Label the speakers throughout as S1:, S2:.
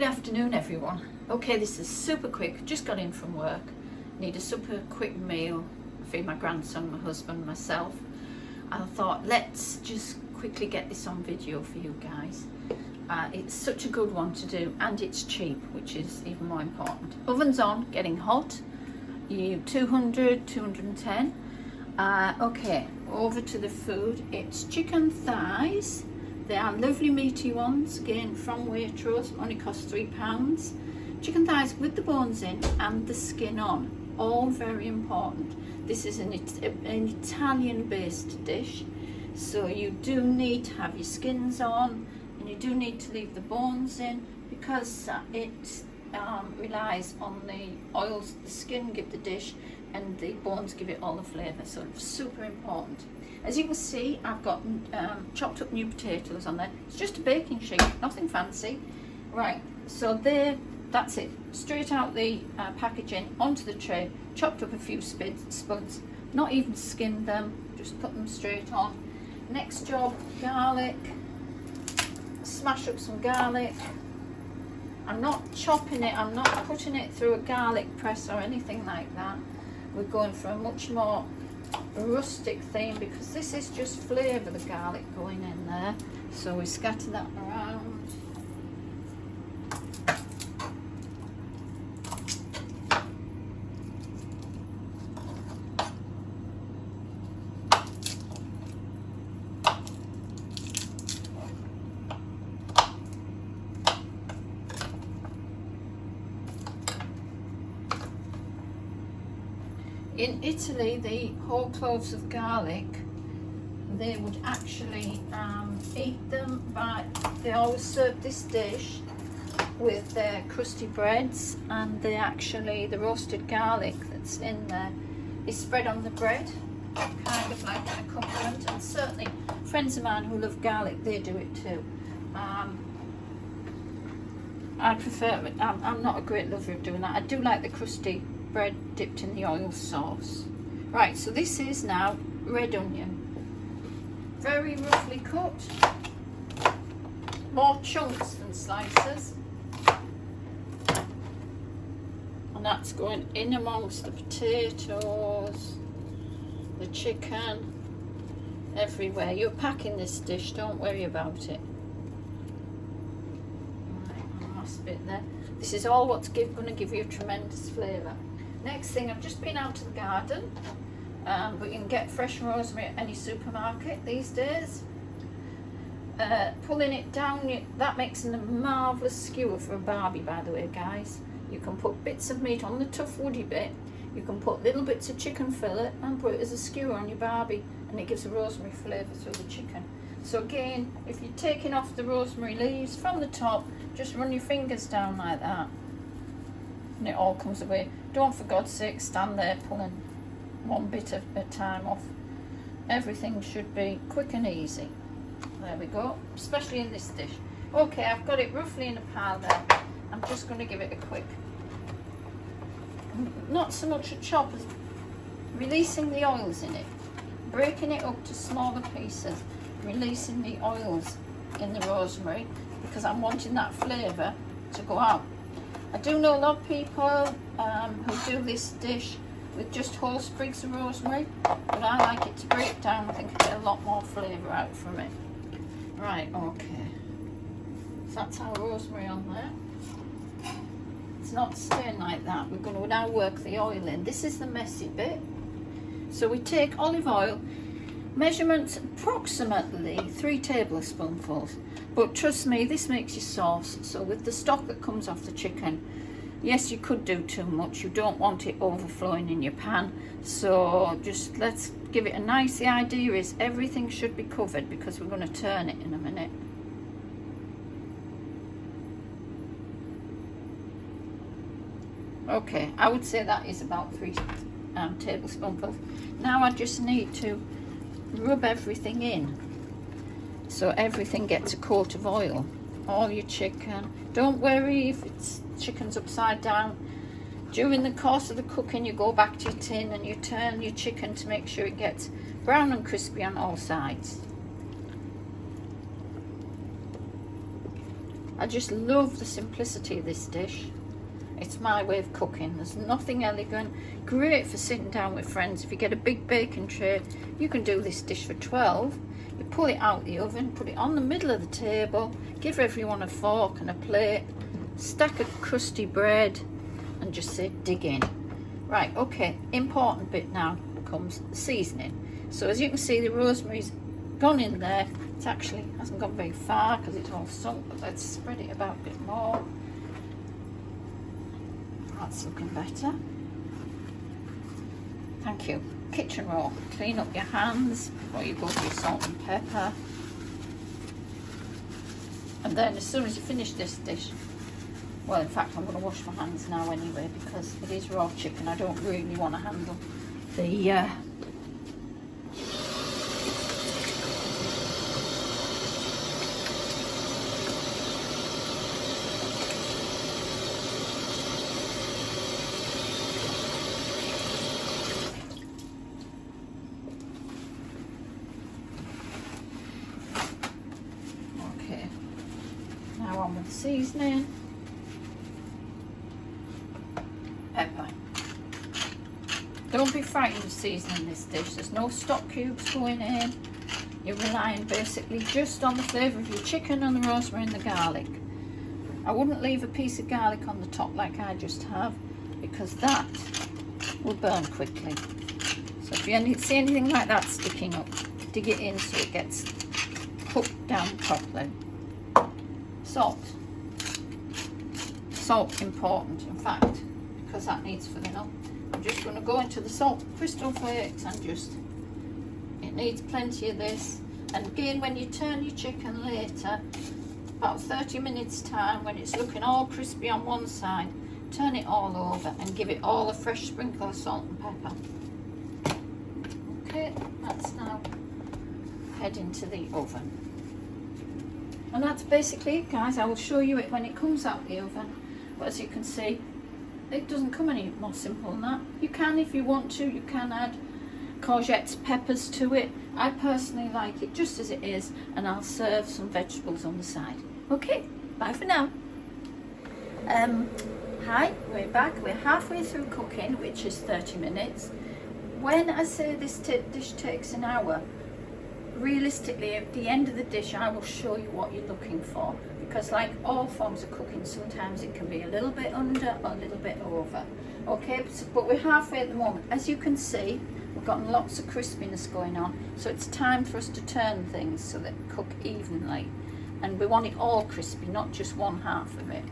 S1: Good afternoon, everyone. Okay, this is super quick. Just got in from work. Need a super quick meal. Feed my grandson, my husband, myself. I thought, let's just quickly get this on video for you guys. It's such a good one to do, and it's cheap, which is even more important. Oven's on, getting hot. You 200, 210. Okay, over to the food. It's chicken thighs. They are lovely meaty ones, again from Waitrose, only cost £3. Chicken thighs with the bones in and the skin on, all very important. This is an Italian based dish, so you do need to have your skins on, and you do need to leave the bones in, because it relies on the oils. The skin give the dish and the bones give it all the flavour, so it's super important. As you can see, I've got chopped up new potatoes on there. It's just a baking sheet, nothing fancy. Right, so there, that's it. Straight out the packaging onto the tray, chopped up a few spuds, not even skinned them, just put them straight on. Next job, garlic. Smash up some garlic. I'm not chopping it, I'm not putting it through a garlic press or anything like that. We're going for a much more rustic theme, because this is just flavour, the garlic going in there. So we scatter that around. In Italy, the whole cloves of garlic, they would actually eat them they always serve this dish with their crusty breads, and the roasted garlic that's in there is spread on the bread, kind of like an accompaniment. And certainly friends of mine who love garlic, they do it too. I prefer it. I'm not a great lover of doing that. I do like the crusty bread dipped in the oil sauce. Right, so this is now red onion, very roughly cut, more chunks than slices, and that's going in amongst the potatoes, the chicken, everywhere. You're packing this dish, don't worry about it. Right, last bit there. This is all what's going to give you a tremendous flavour. Next thing, I've just been out to the garden, but you can get fresh rosemary at any supermarket these days. Pulling it down, that makes a marvellous skewer for a barbie, by the way, guys. You can put bits of meat on the tough woody bit, you can put little bits of chicken fillet and put it as a skewer on your barbie, and it gives a rosemary flavour through the chicken. So again, if you're taking off the rosemary leaves from the top, just run your fingers down like that, and it all comes away. Don't, for God's sake, stand there pulling one bit at a time off. Everything should be quick and easy. There we go, especially in this dish. Okay, I've got it roughly in a pile there. I'm just going to give it a quick, not so much a chop as releasing the oils in it, breaking it up to smaller pieces, releasing the oils in the rosemary, because I'm wanting that flavour to go out. I do know a lot of people who do this dish with just whole sprigs of rosemary, but I like it to break down. I think I get a lot more flavour out from it. Right, okay. So that's our rosemary on there. It's not staying like that. We're going to now work the oil in. This is the messy bit. So we take olive oil, measurements approximately 3 tablespoonfuls. But trust me, this makes your sauce. So with the stock that comes off the chicken, yes, you could do too much. You don't want it overflowing in your pan. So just let's give it a nice, the idea is everything should be covered, because we're going to turn it in a minute. Okay, I would say that is about 3 tablespoonfuls. Now I just need to rub everything in, so everything gets a coat of oil. All your chicken. Don't worry if it's chicken's upside down. During the course of the cooking, you go back to your tin and you turn your chicken to make sure it gets brown and crispy on all sides. I just love the simplicity of this dish. It's my way of cooking. There's nothing elegant. Great for sitting down with friends. If you get a big baking tray, you can do this dish for 12. You pull it out the oven, put it on the middle of the table, give everyone a fork and a plate, stack of crusty bread, and just say dig in. Right, okay, important bit now comes seasoning. So as you can see, the rosemary's gone in there. It actually hasn't gone very far because it's all sunk, but let's spread it about a bit more. That's looking better. Thank you. Kitchen roll. Clean up your hands before you go for your salt and pepper. And then as soon as you finish this dish, well, in fact, I'm going to wash my hands now anyway because it is raw chicken. I don't really want to handle the on with the seasoning. Pepper. Don't be frightened of seasoning this dish. There's no stock cubes going in. You're relying basically just on the flavour of your chicken and the rosemary and the garlic. I wouldn't leave a piece of garlic on the top like I just have because that will burn quickly. So if you see anything like that sticking up, dig it in so it gets cooked down properly. Salt. Salt important, in fact, because that needs filling up. I'm just going to go into the salt crystal flakes and just, it needs plenty of this. And again, when you turn your chicken later, about 30 minutes time, when it's looking all crispy on one side, turn it all over and give it all a fresh sprinkle of salt and pepper. Okay, that's now head into the oven. And that's basically it, guys. I will show you it when it comes out the oven. But as you can see, it doesn't come any more simple than that. You can, if you want to, you can add courgettes, peppers to it. I personally like it just as it is, and I'll serve some vegetables on the side. Okay, bye for now. Hi, we're back. We're halfway through cooking, which is 30 minutes. When I say this dish takes an hour, realistically, at the end of the dish, I will show you what you're looking for, because like all forms of cooking, sometimes it can be a little bit under or a little bit over. Okay, but we're halfway at the moment. As you can see, we've got lots of crispiness going on, so it's time for us to turn things so that they cook evenly, and we want it all crispy, not just one half of it.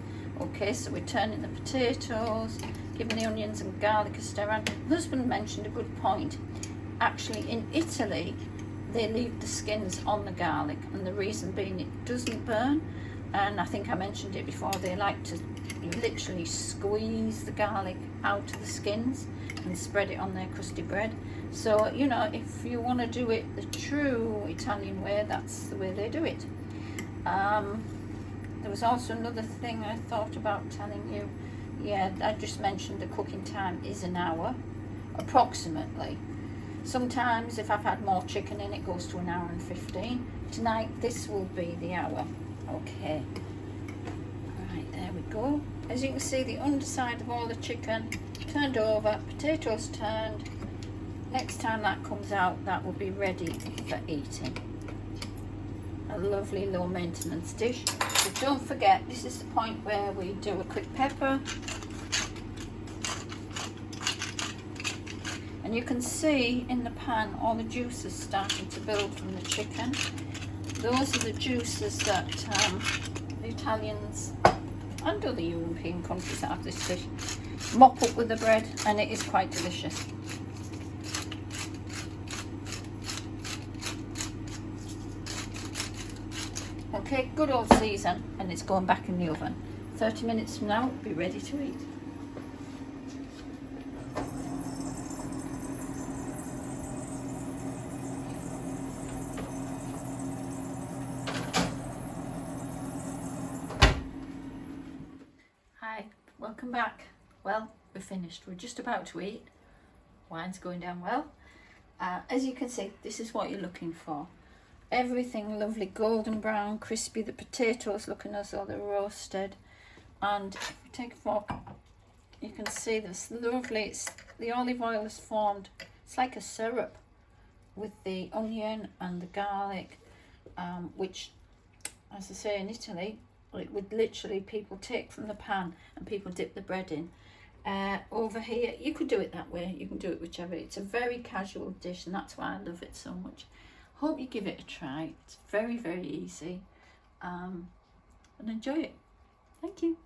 S1: Okay, so we're turning the potatoes, giving the onions and garlic a stir around. My husband mentioned a good point. Actually, in Italy, they leave the skins on the garlic, and the reason being it doesn't burn. And I think I mentioned it before, they like to literally squeeze the garlic out of the skins and spread it on their crusty bread. So, you know, if you want to do it the true Italian way, that's the way they do it. There was also another thing I thought about telling you. Yeah, I just mentioned the cooking time is an hour, approximately. Sometimes if I've had more chicken in, it goes to an hour and 15. Tonight, this will be the hour. Okay. Right, there we go. As you can see, the underside of all the chicken turned over, potatoes turned. Next time that comes out, that will be ready for eating. A lovely low maintenance dish. But don't forget, this is the point where we do a quick pepper. And you can see in the pan all the juices starting to build from the chicken. Those are the juices that the Italians and other European countries that have this dish mop up with the bread, and it is quite delicious. Okay, good old season, and it's going back in the oven. 30 minutes from now, it'll be ready to eat. Hi, welcome back. Well, we're finished. We're just about to eat. Wine's going down well. As you can see, this is what you're looking for. everything lovely golden brown, crispy. The potatoes looking as though they're roasted. And if you take a fork, you can see this lovely, the olive oil is formed, it's like a syrup with the onion and the garlic, which, as I say, in Italy, it would literally people take from the pan and people dip the bread in. Over here, you could do it that way, you can do it whichever. It's a very casual dish, and that's why I love it so much. Hope you give it a try. It's very, very easy, and enjoy it. Thank you.